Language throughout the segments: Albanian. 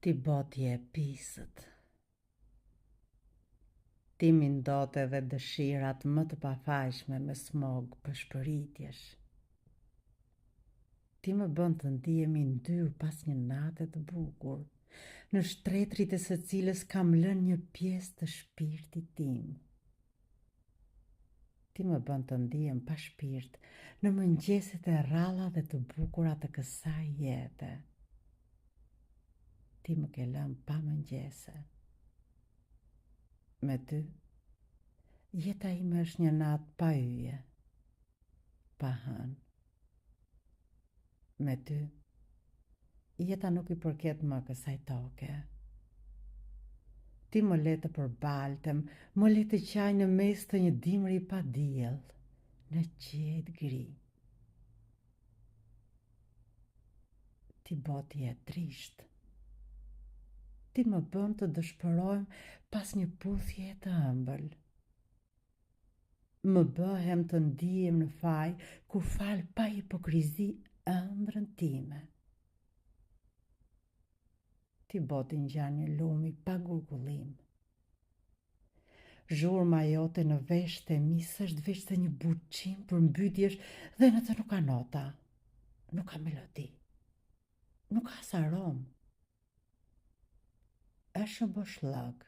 Ti botje e pisët. Ti mi ndote dhe dëshirat më të pafajshme me smog për shpëritjesh. Ti më bën të ndihemi ndyrë pas një nate të bukur, në shtretrit e së cilës kam lënë një pjesë të shpirtit tim. Ti më bën të ndihem pa shpirt në mëngjeset e rralla dhe të bukura të kësaj jete. Ti më ke lënë pa mëngjese. Me ty, jeta ime është një natë pa yje, pa hënë. Me ty, jeta nuk i përket më kësaj toke. Ti më le të përbaltem, më le të qaj në mes të një dimri pa diell, në qetë gri. Ti boti e trisht. Ti më bën të dëshpërojmë pas një puthje të ëmbël. Më bëhem të ndihem në faj kur fal pa hipokrizi ëndrrën time. Ti boti ngjan një lumi pa gurgullim. Zhurma jote në veshët e mi s'është veç se një buçim për mbytjesh dhe në të nuk ka nota, nuk ka melodi, nuk ka arom. Është një boshllëk,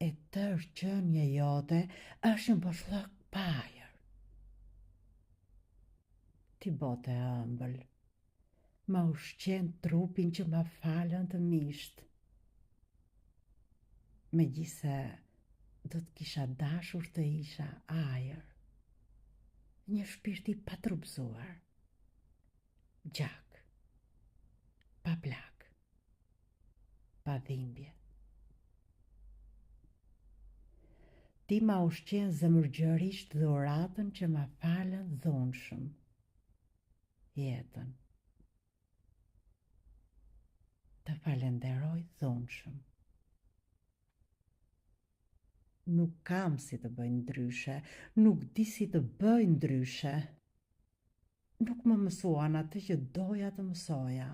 e tërë qenie jote është një boshllëk pa ajër. Ti bote e ëmbël, ma ushqen trupin që ma falën të misht. Megjithse do të kisha dashur të isha ajër, një shpirti pa trupzuar, gjak, pa plak, pa dhimbje. Ti ma ushqen zemërgjërisht dhuratën që ma falën dhunshëm, jetën. Të falenderoj dhunshëm. Nuk kam si të bëj ndryshe, nuk di si të bëj ndryshe. Nuk më mësuan atë që doja të mësoja.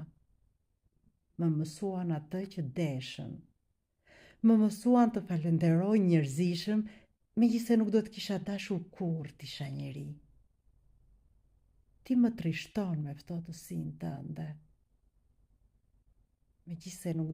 Më mësuan atë që deshën. Më mësuan të falenderoj njerëzishëm, megjithse nuk do të kisha dashur kurrë të isha njeri. Ti më trishton me ftohtësinë tënde. Megjithse nuk